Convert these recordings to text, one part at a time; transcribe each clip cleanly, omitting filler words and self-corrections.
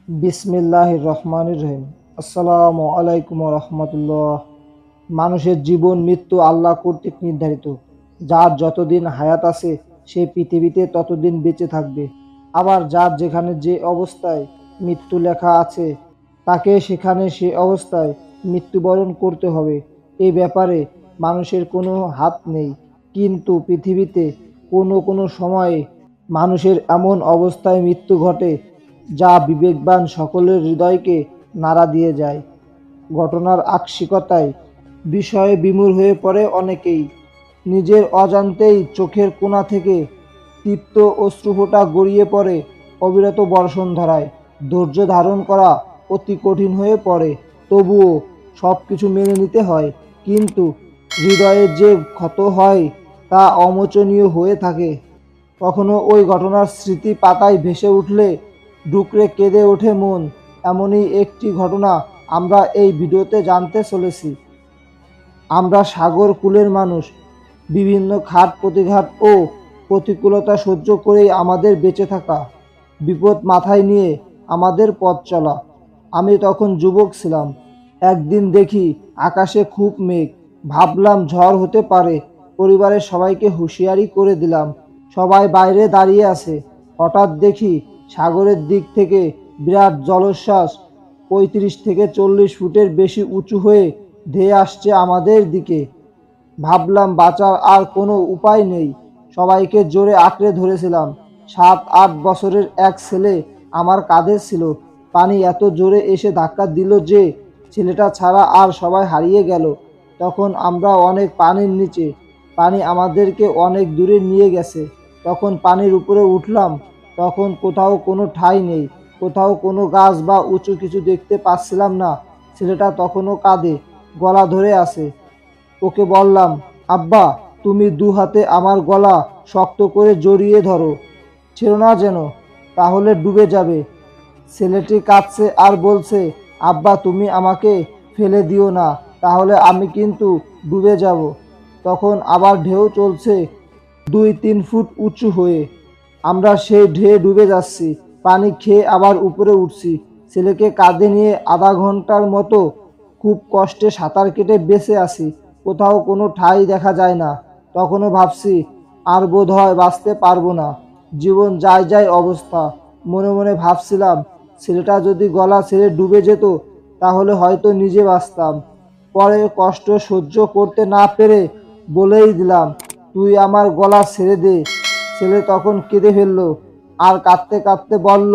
বিসমিল্লাহির রহমানির রহিম। আসসালামু আলাইকুম রহমতুল্লাহ। মানুষের জীবন মৃত্যু আল্লাহ কর্তৃক নির্ধারিত। যার যতদিন হায়াত আছে সে পৃথিবীতে ততদিন বেঁচে থাকবে। আবার যার যেখানে যে অবস্থায় মৃত্যু লেখা আছে তাকে সেখানে সে অবস্থায় মৃত্যুবরণ করতে হবে। এই ব্যাপারে মানুষের কোনো হাত নেই। কিন্তু পৃথিবীতে কোনো কোনো সময়ে মানুষের এমন অবস্থায় মৃত্যু ঘটে যা বিবেকবান সকলের হৃদয়কে নাড়া দিয়ে যায়। ঘটনার আকস্মিকতায় বিষয়ে বিমূঢ় হয়ে পড়ে অনেকেই। নিজের অজান্তেই চোখের কোণা থেকে তৃপ্ত অশ্রুফোঁটা গড়িয়ে পড়ে অবিরত বর্ষণধারায়। ধৈর্য ধারণ করা অতি কঠিন হয়ে পড়ে। তবুও সব কিছু মেনে নিতে হয়। কিন্তু হৃদয়ে যে ক্ষত হয় তা অমোচনীয় হয়ে থাকে। কখনো ওই ঘটনার স্মৃতি পাতায় ভেসে উঠলে ডুকরে কেঁদে ওঠে মন। এমনই একটি ঘটনা আমরা এই ভিডিওতে জানতে চলেছি। আমরা সাগর কূলের মানুষ। বিভিন্ন ঘাত প্রতিঘাত ও প্রতিকূলতা সহ্য করেই আমাদের বেঁচে থাকা, বিপদ মাথায় নিয়ে আমাদের পথ চলা। আমি তখন যুবক ছিলাম। একদিন দেখি আকাশে খুব মেঘ। ভাবলাম ঝড় হতে পারে। পরিবারের সবাইকে হুঁশিয়ারি করে দিলাম। সবাই বাইরে দাঁড়িয়ে আছে। হঠাৎ দেখি সাগরের দিক থেকে বিরাট জলোচ্ছ্বাস ৩৫ থেকে ৪০ ফুটের বেশি উঁচু হয়ে ধেয়ে আসছে আমাদের দিকে। ভাবলাম বাঁচার আর কোনো উপায় নেই। সবাইকে জোরে আঁকড়ে ধরেছিলাম। ৭-৮ বছরের এক ছেলে আমার কাঁধে ছিল। পানি এত জোরে এসে ধাক্কা দিল যে ছেলেটা ছাড়া আর সবাই হারিয়ে গেল। তখন আমরা অনেক পানির নিচে। পানি আমাদেরকে অনেক দূরে নিয়ে গেছে। তখন পানির উপরে উঠলাম। তখন কোথাও কোনো ঠাঁই নেই। কোথাও কোনো গাছ বা উঁচু কিছু দেখতে পাচ্ছিলাম না। ছেলেটা তখনও কাঁদে, গলা ধরে আছে। ওকে বললাম, আব্বা, তুমি দু হাতে আমার গলা শক্ত করে জড়িয়ে ধরো, ছেড়ো না যেন, তাহলে ডুবে যাবে। ছেলেটি কাঁদছে আর বলছে, আব্বা, তুমি আমাকে ফেলে দিও না, তাহলে আমি কিন্তু ডুবে যাব। তখন আবার ঢেউ চলছে ২-৩ ফুট উঁচু হয়ে। আমরা সেই ঢেউ ডুবে যাচ্ছি। পানি খেয়ে আবার উপরে উঠছি। ছেলেকে কাঁধে নিয়ে আধা ঘন্টার মতো খুব কষ্টে সাঁতার কেটে বেঁচে আছি। কোথাও কোনো ঠাঁই দেখা যায় না। তখনও ভাবছি আর বোধ হয় বাঁচতে পারবো না। জীবন যায় যায় অবস্থা। মনে মনে ভাবছিলাম ছেলেটা যদি গলা ছেড়ে ডুবে যেত তাহলে হয়তো নিজে বাঁচতাম। পরে কষ্ট সহ্য করতে না পেরে বলেই দিলাম, তুই আমার গলা ছেড়ে দে। ছেলে তখন কেঁদে ফেলল আর কাঁদতে কাঁদতে বলল,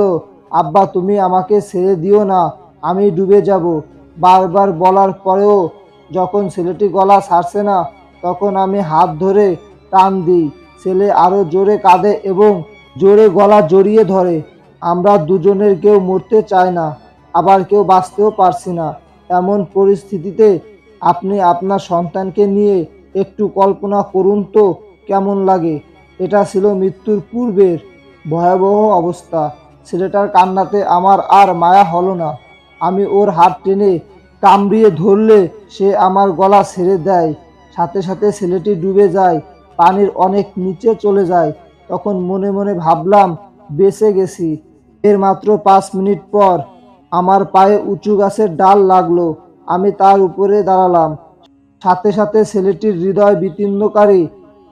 আব্বা, তুমি আমাকে ছেড়ে দিও না, আমি ডুবে যাব। বারবার বলার পরেও যখন ছেলেটি গলা ছাড়ছে না তখন আমি হাত ধরে টান দিই। ছেলে আরো জোরে কাঁদে এবং জোরে গলা জড়িয়ে ধরে। আমরা দুজনের কেউ মরতে চায় না, আবার কেউ বাঁচতেও পারছি না। এমন পরিস্থিতিতে আপনি আপনার সন্তানকে নিয়ে একটু কল্পনা করুন তো কেমন লাগে। এটা ছিল মৃত্যুর পূর্বের ভয়াবহ অবস্থা। ছেলেটার কান্নাতে আমার আর মায়া হলো না। আমি ওর হাত টেনে কামড়িয়ে ধরলে সে আমার গলা ছেড়ে দেয়। সাথে সাথে ছেলেটি ডুবে যায়, পানির অনেক নিচে চলে যায়। তখন মনে মনে ভাবলাম বেঁচে গেছি। এর মাত্র ৫ মিনিট পর আমার পায়ে উঁচু গাছের ডাল লাগলো। আমি তার উপরে দাঁড়ালাম। সাথে সাথে ছেলেটির হৃদয় বিতীর্ণকারী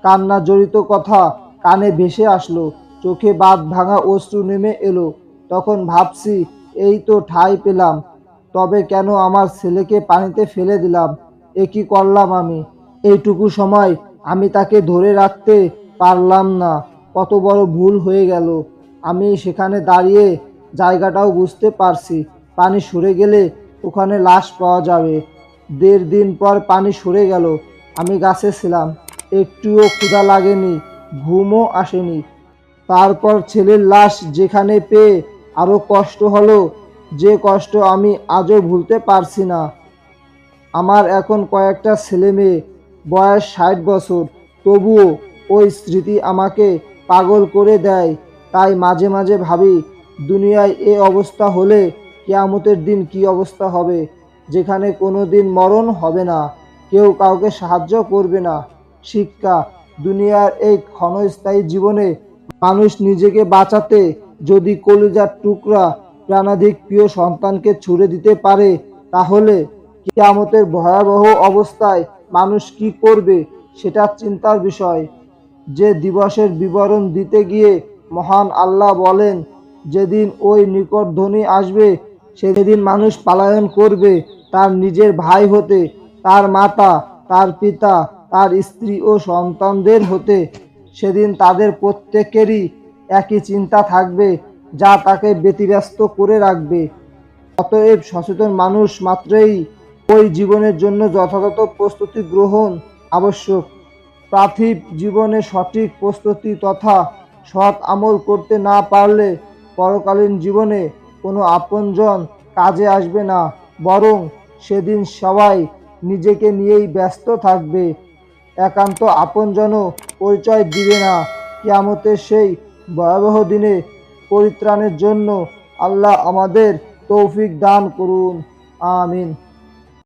কান্না জড়িত কথা কানে ভেসে আসলো। চোখে বাঁধ ভাঙা অশ্রু নেমে এলো। তখন ভাবছি, এই তো ঠাঁই পেলাম, তবে কেন আমার ছেলেকে পানিতে ফেলে দিলাম? এ কি করলাম আমি? এইটুকু সময় আমি তাকে ধরে রাখতে পারলাম না। কত বড় ভুল হয়ে গেল। আমি সেখানে দাঁড়িয়ে জায়গাটাও বুঝতে পারছি। পানি সরে গেলে ওখানে লাশ পাওয়া যাবে। ১.৫ দিন পর পানি সরে গেল। আমি গাছে ছিলাম। একটুও ক্ষুধা লাগেনি, ঘুমও আসেনি। তারপর ছেলের লাশ যেখানে পেয়ে আরো কষ্ট হলো, যে কষ্ট আমি আজও ভুলতে পারছি না। আমার এখন কয়েকটা ছেলে মেয়ে, বয়স ৬০ বছর। তবুও ওই স্মৃতি আমাকে পাগল করে দেয়। তাই মাঝে মাঝে ভাবি, দুনিয়ায় এ অবস্থা হলে কিয়ামতের দিন কি অবস্থা হবে, যেখানে কোনো দিন মরণ হবে না, কেউ কাউকে সাহায্য করবে না। শিক্ষা, দুনিয়ার এই ক্ষণস্থায়ী জীবনে মানুষ নিজেকে বাঁচাতে যদি কলিজার টুকরা প্রাণাধিক প্রিয় সন্তানকে ছুড়ে দিতে পারে, তাহলে কিয়ামতের ভয়াবহ অবস্থায় মানুষ কি করবে সেটা চিন্তার বিষয়। যে দিবসের বিবরণ দিতে গিয়ে মহান আল্লাহ বলেন, যেদিন ওই নিকটধ্বনি আসবে সেদিন মানুষ পলায়ন করবে তার নিজের ভাই হতে, তার মাতা, তার পিতা, তার স্ত্রী ও সন্তানদের হতে। সেদিন তাদের প্রত্যেকেরই একই চিন্তা থাকবে যা তাকে ব্যতিব্যস্ত করে রাখবে। অতএব সচেতন মানুষ মাত্রই ওই জীবনের জন্য যথাযথ প্রস্তুতি গ্রহণ আবশ্যক। পার্থিব জীবনে সঠিক প্রস্তুতি তথা সৎ আমল করতে না পারলে পরকালীন জীবনে কোনো আপনজন কাজে আসবে না, বরং সেদিন সবাই নিজেকে নিয়েই ব্যস্ত থাকবে। একান্ত আপনজনও পরিচয় দিবে না। কিয়ামতের সেই ভয়াবহ দিনে পরিত্রাণের জন্য আল্লাহ আমাদের তৌফিক দান করুন। আমিন।